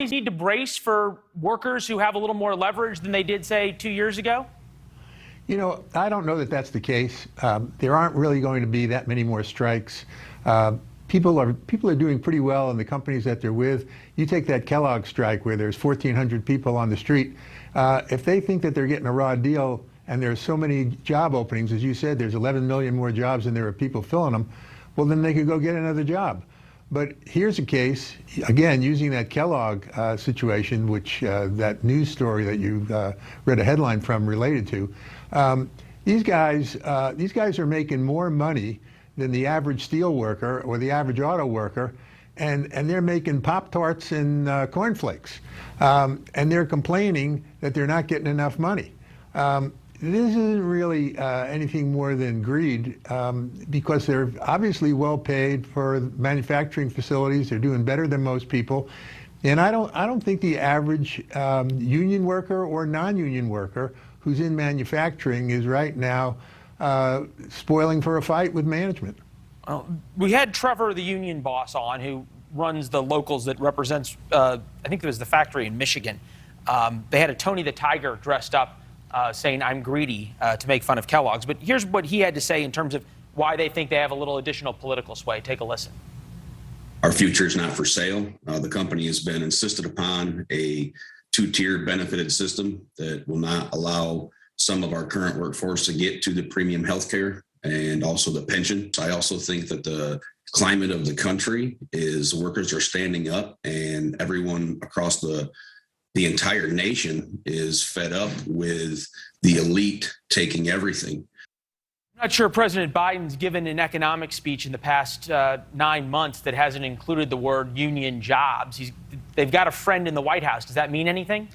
Need to brace for workers who have a little more leverage than they did, say, 2 years ago? You know, I don't know that that's the case. There aren't really going to be that many more strikes. People are doing pretty well in the companies that they're with. You take that Kellogg strike where there's 1,400 people on the street. If they think that they're getting a raw deal and there's so many job openings, as you said, there's 11 million more jobs than there are people filling them, well, then they could go get another job. But here's a case, again, using that Kellogg situation, which that news story that you read a headline from related to. These guys are making more money than the average steel worker or the average auto worker, and they're making Pop-Tarts and cornflakes. And they're complaining that they're not getting enough money. This isn't really anything more than greed, because they're obviously well paid for manufacturing facilities. They're doing better than most people, and I don't think the average union worker or non-union worker who's in manufacturing is right now spoiling for a fight with management. We had Trevor, the union boss, on, who runs the locals that represents, I think it was the factory in Michigan. They had a Tony the Tiger dressed up, saying I'm greedy, to make fun of Kellogg's. But here's what he had to say in terms of why they think they have a little additional political sway. Take a listen. Our future is not for sale. The company has been insisted upon a two-tiered benefited system that will not allow some of our current workforce to get to the premium health care and also the pension. I also think that the climate of the country is workers are standing up, and everyone across the entire nation is fed up with the elite taking everything. I'm not sure President Biden's given an economic speech in the past 9 months that hasn't included the word union jobs. They've got a friend in the White House. Does that mean anything?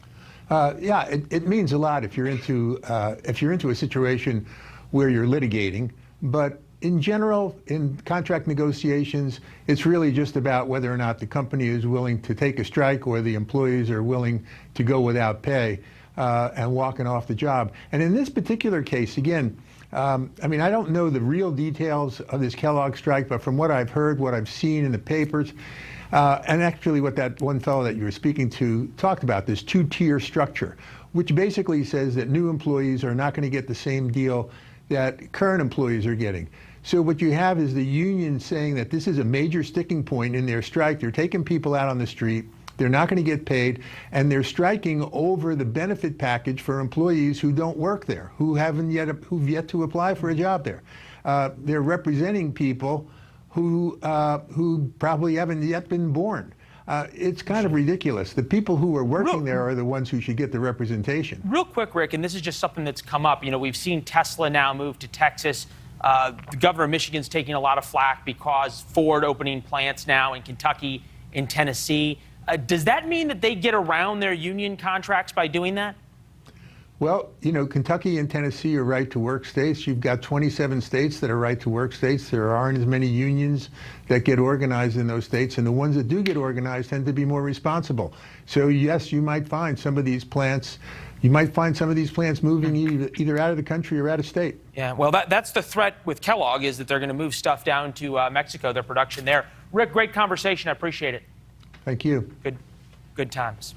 Yeah, it means a lot if you're into a situation where you're litigating. But in general, in contract negotiations, it's really just about whether or not the company is willing to take a strike or the employees are willing to go without pay and walking off the job. And in this particular case, again, I mean, I don't know the real details of this Kellogg strike, but from what I've heard, what I've seen in the papers, and actually what that one fellow that you were speaking to talked about, this two-tier structure, which basically says that new employees are not going to get the same deal that current employees are getting. So what you have is the union saying that this is a major sticking point in their strike. They're taking people out on the street. They're not going to get paid, and they're striking over the benefit package for employees who don't work there, who've yet to apply for a job there. They're representing people who probably haven't yet been born. It's kind of ridiculous. The people who are working there are the ones who should get the representation. Real quick, Rick, and this is just something that's come up. You know, we've seen Tesla now move to Texas. The governor of Michigan's taking a lot of flack because Ford opening plants now in Kentucky, in Tennessee. Does that mean that they get around their union contracts by doing that? Well, you know, Kentucky and Tennessee are right-to-work states. You've got 27 states that are right-to-work states. There aren't as many unions that get organized in those states, and the ones that do get organized tend to be more responsible. So, yes, you might find some of these plants moving either out of the country or out of state. Yeah, well, that's the threat with Kellogg, is that they're going to move stuff down to Mexico, their production there. Rick, great conversation. I appreciate it. Thank you. Good times.